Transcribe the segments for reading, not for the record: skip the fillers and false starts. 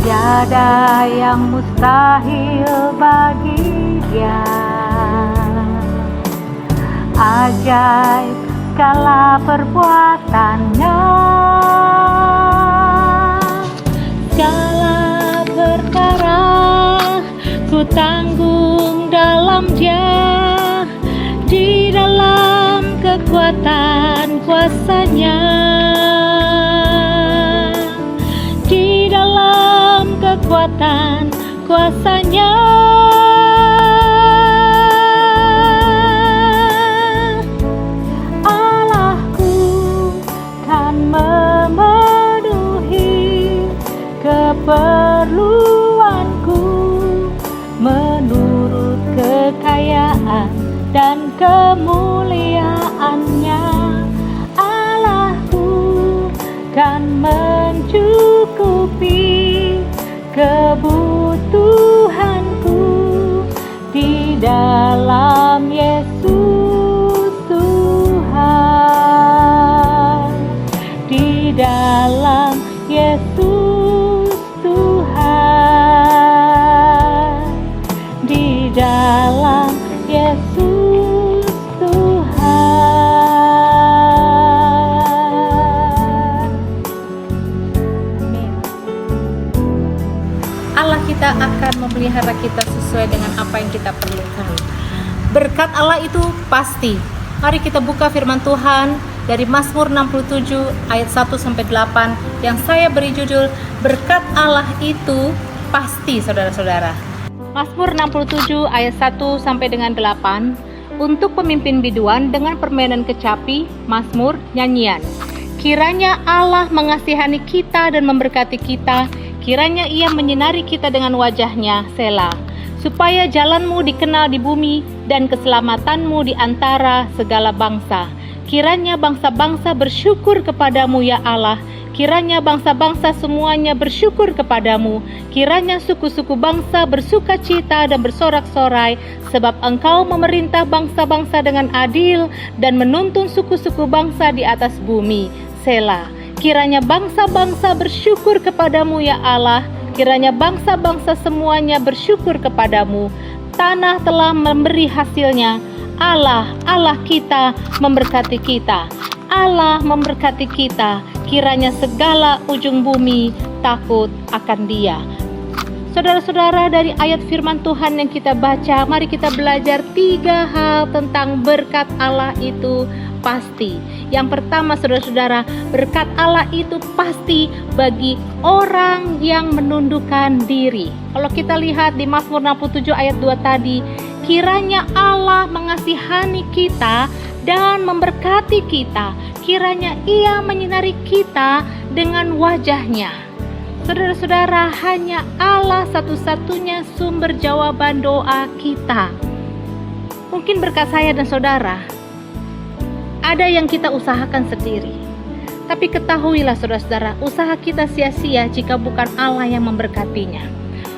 Tiada yang mustahil bagi Dia. Ajaib segala perbuatannya, segala perkara ku tanggung dalam Dia, di dalam kekuatan kuasa-Nya, di dalam kekuatan kuasa-Nya. Allahku kan memenuhi keperluanku menurut kekayaan dan kemuliaan-Nya. Allahku kan mencukupi kebutuhanku di dalam Yesus Tuhan, di dalam Yesus Tuhan, di dalam Yesus Tuhan. Amin. Allah kita akan memelihara kita sesuai dengan apa yang kita perlukan. Berkat Allah itu pasti. Mari kita buka firman Tuhan dari Mazmur 67 ayat 1-8 yang saya beri judul Berkat Allah itu pasti, saudara-saudara. Mazmur 67 ayat 1-8. Untuk pemimpin biduan dengan permainan kecapi, Mazmur nyanyian. Kiranya Allah mengasihani kita dan memberkati kita, kiranya Ia menyinari kita dengan wajah-Nya, Selah. Supaya jalanmu dikenal di bumi dan keselamatanmu di antara segala bangsa. Kiranya bangsa-bangsa bersyukur kepadamu ya Allah. Kiranya bangsa-bangsa semuanya bersyukur kepadamu. Kiranya suku-suku bangsa bersuka cita dan bersorak-sorai, sebab Engkau memerintah bangsa-bangsa dengan adil dan menuntun suku-suku bangsa di atas bumi. Selah. Kiranya bangsa-bangsa bersyukur kepadamu ya Allah. Kiranya bangsa-bangsa semuanya bersyukur kepadamu. Tanah telah memberi hasilnya. Allah kita memberkati kita. Allah memberkati kita. Kiranya segala ujung bumi takut akan Dia. Saudara-saudara, dari ayat firman Tuhan yang kita baca, mari kita belajar 3 hal tentang berkat Allah itu pasti. Yang pertama, saudara-saudara, berkat Allah itu pasti bagi orang yang menundukkan diri. Kalau kita lihat di Mazmur 67 ayat 2 tadi, kiranya Allah mengasihani kita dan memberkati kita. Kiranya Ia menyinari kita dengan wajah-Nya. Saudara-saudara, hanya Allah satu-satunya sumber jawaban doa kita. Mungkin berkat saya dan saudara, ada yang kita usahakan sendiri. Tapi ketahuilah saudara-saudara, usaha kita sia-sia jika bukan Allah yang memberkatinya.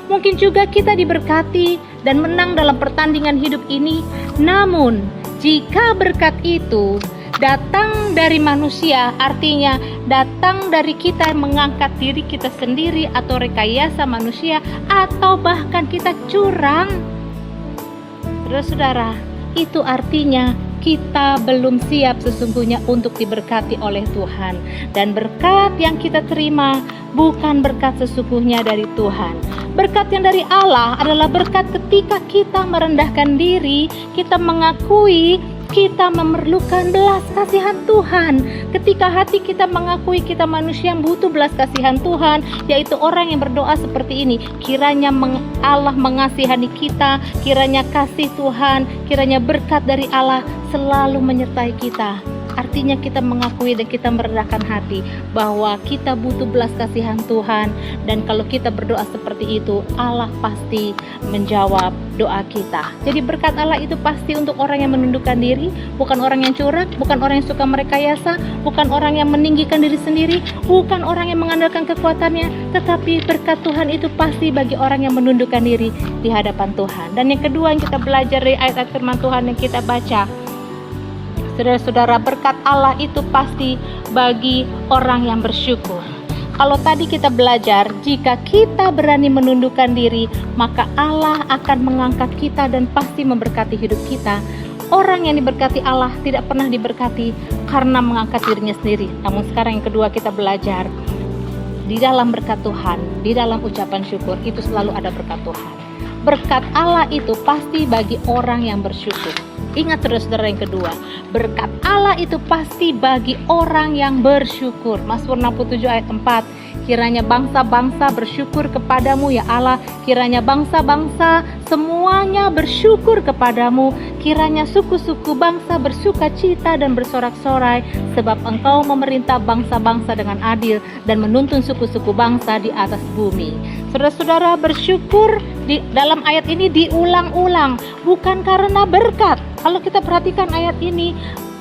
Mungkin juga kita diberkati dan menang dalam pertandingan hidup ini, namun jika berkat itu datang dari manusia, artinya datang dari kita yang mengangkat diri kita sendiri atau rekayasa manusia, atau bahkan kita curang, saudara-saudara, itu artinya kita belum siap sesungguhnya untuk diberkati oleh Tuhan. Dan berkat yang kita terima bukan berkat sesungguhnya dari Tuhan. Berkat yang dari Allah adalah berkat ketika kita merendahkan diri, kita mengakui kita memerlukan belas kasihan Tuhan. Ketika hati kita mengakui kita manusia yang butuh belas kasihan Tuhan, yaitu orang yang berdoa seperti ini, kiranya Allah mengasihani kita, kiranya kasih Tuhan, kiranya berkat dari Allah selalu menyertai kita. Artinya kita mengakui dan kita merendahkan hati bahwa kita butuh belas kasihan Tuhan. Dan kalau kita berdoa seperti itu, Allah pasti menjawab doa kita. Jadi berkat Allah itu pasti untuk orang yang menundukkan diri, bukan orang yang curang, bukan orang yang suka merekayasa, bukan orang yang meninggikan diri sendiri, bukan orang yang mengandalkan kekuatannya, tetapi berkat Tuhan itu pasti bagi orang yang menundukkan diri di hadapan Tuhan. Dan yang kedua yang kita belajar dari ayat-ayat firman Tuhan yang kita baca, saudara-saudara, berkat Allah itu pasti bagi orang yang bersyukur. Kalau tadi kita belajar, jika kita berani menundukkan diri, maka Allah akan mengangkat kita dan pasti memberkati hidup kita. Orang yang diberkati Allah tidak pernah diberkati karena mengangkat dirinya sendiri. Namun sekarang yang kedua kita belajar, di dalam berkat Tuhan, di dalam ucapan syukur itu selalu ada berkat Tuhan. Berkat Allah itu pasti bagi orang yang bersyukur. Ingat saudara-saudara yang kedua, berkat Allah itu pasti bagi orang yang bersyukur. Mazmur 67 ayat 4, kiranya bangsa-bangsa bersyukur kepadamu ya Allah, kiranya bangsa-bangsa semuanya bersyukur kepadamu, kiranya suku-suku bangsa bersuka cita dan bersorak-sorai, sebab engkau memerintah bangsa-bangsa dengan adil dan menuntun suku-suku bangsa di atas bumi. Saudara-saudara, bersyukur di dalam ayat ini diulang-ulang, bukan karena berkat. Kalau kita perhatikan ayat ini,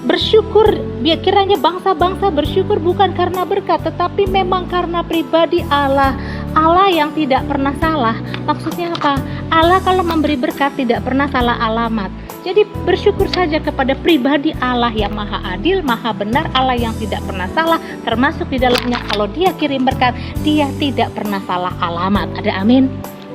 bersyukur, kiranya bangsa-bangsa bersyukur bukan karena berkat, tetapi memang karena pribadi Allah. Allah yang tidak pernah salah. Maksudnya apa? Allah kalau memberi berkat tidak pernah salah alamat. Jadi bersyukur saja kepada pribadi Allah yang maha adil, maha benar, Allah yang tidak pernah salah, termasuk di dalamnya kalau dia kirim berkat, dia tidak pernah salah alamat. Ada amin?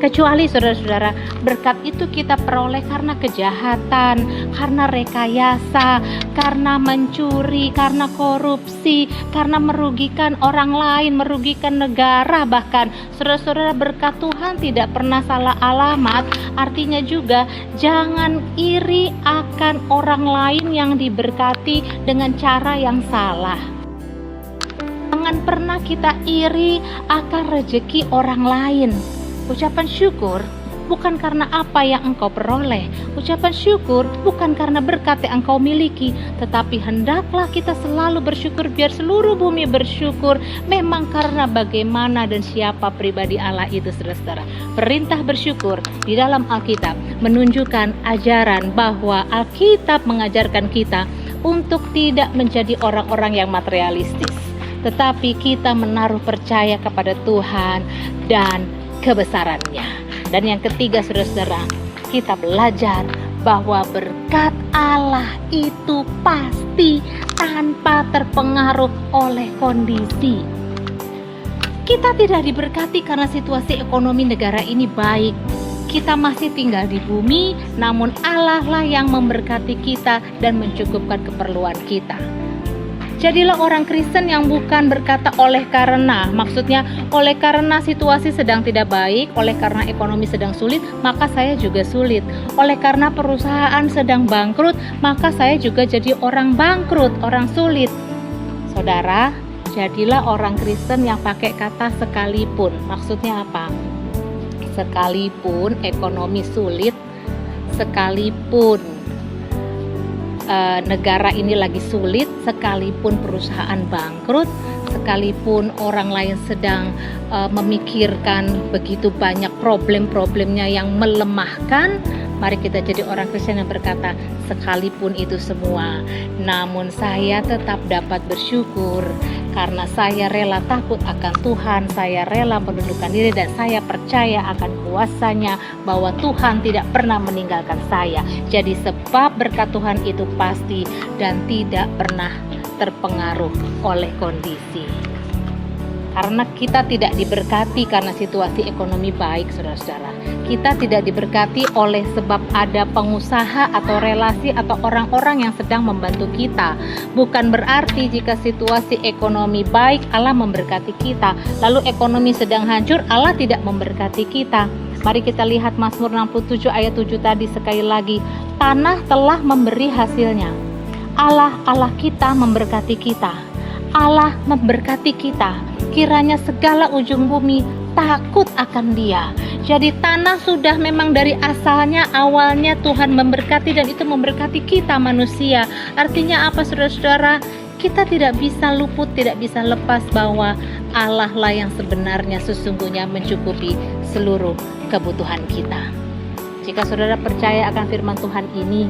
Kecuali saudara-saudara, berkat itu kita peroleh karena kejahatan, karena rekayasa, karena mencuri, karena korupsi, karena merugikan orang lain, merugikan negara bahkan. Saudara-saudara, berkat Tuhan tidak pernah salah alamat. Artinya juga jangan iri akan orang lain yang diberkati dengan cara yang salah. Jangan pernah kita iri akan rezeki orang lain. Ucapan syukur bukan karena apa yang engkau peroleh. Ucapan syukur bukan karena berkat yang engkau miliki, tetapi hendaklah kita selalu bersyukur biar seluruh bumi bersyukur. Memang karena bagaimana dan siapa pribadi Allah itu, saudara-saudara. Perintah bersyukur di dalam Alkitab menunjukkan ajaran bahwa Alkitab mengajarkan kita untuk tidak menjadi orang-orang yang materialistis, tetapi kita menaruh percaya kepada Tuhan dan kebesarannya. Dan yang ketiga, saudara-saudara, kita belajar bahwa berkat Allah itu pasti tanpa terpengaruh oleh kondisi. Kita tidak diberkati karena situasi ekonomi negara ini baik. Kita masih tinggal di bumi, namun Allah lah yang memberkati kita dan mencukupkan keperluan kita. Jadilah orang Kristen yang bukan berkata oleh karena, maksudnya oleh karena situasi sedang tidak baik, oleh karena ekonomi sedang sulit, maka saya juga sulit. Oleh karena perusahaan sedang bangkrut, maka saya juga jadi orang bangkrut, orang sulit. Saudara, jadilah orang Kristen yang pakai kata sekalipun. Maksudnya apa? Sekalipun ekonomi sulit, sekalipun negara ini lagi sulit, sekalipun perusahaan bangkrut, sekalipun orang lain sedang memikirkan begitu banyak problem-problemnya yang melemahkan, mari kita jadi orang Kristen yang berkata, sekalipun itu semua, namun saya tetap dapat bersyukur karena saya rela takut akan Tuhan, saya rela menundukkan diri dan saya percaya akan kuasanya bahwa Tuhan tidak pernah meninggalkan saya. Jadi sebab berkat Tuhan itu pasti dan tidak pernah terpengaruh oleh kondisi. Karena kita tidak diberkati karena situasi ekonomi baik, saudara-saudara. Kita tidak diberkati oleh sebab ada pengusaha atau relasi atau orang-orang yang sedang membantu kita. Bukan berarti jika situasi ekonomi baik Allah memberkati kita, lalu ekonomi sedang hancur Allah tidak memberkati kita. Mari kita lihat Mazmur 67 ayat 7 tadi sekali lagi. Tanah telah memberi hasilnya. Allah kita memberkati kita. Allah memberkati kita. Kiranya segala ujung bumi takut akan Dia. Jadi tanah sudah memang dari asalnya, awalnya Tuhan memberkati dan itu memberkati kita manusia. Artinya apa, saudara-saudara? Kita tidak bisa luput, tidak bisa lepas bahwa Allah lah yang sebenarnya sesungguhnya mencukupi seluruh kebutuhan kita. Jika saudara percaya akan firman Tuhan ini,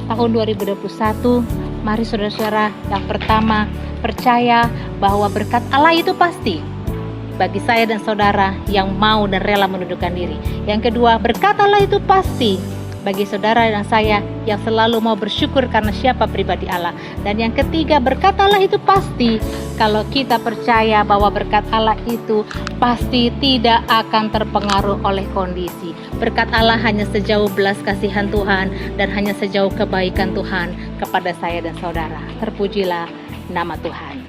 tahun 2021, mari saudara-saudara, yang pertama percaya bahwa berkat Allah itu pasti bagi saya dan saudara yang mau dan rela menundukkan diri. Yang kedua, berkat Allah itu pasti bagi saudara dan saya yang selalu mau bersyukur karena siapa pribadi Allah. Dan yang ketiga, berkat Allah itu pasti. Kalau kita percaya bahwa berkat Allah itu pasti tidak akan terpengaruh oleh kondisi. Berkat Allah hanya sejauh belas kasihan Tuhan dan hanya sejauh kebaikan Tuhan kepada saya dan saudara. Terpujilah nama Tuhan.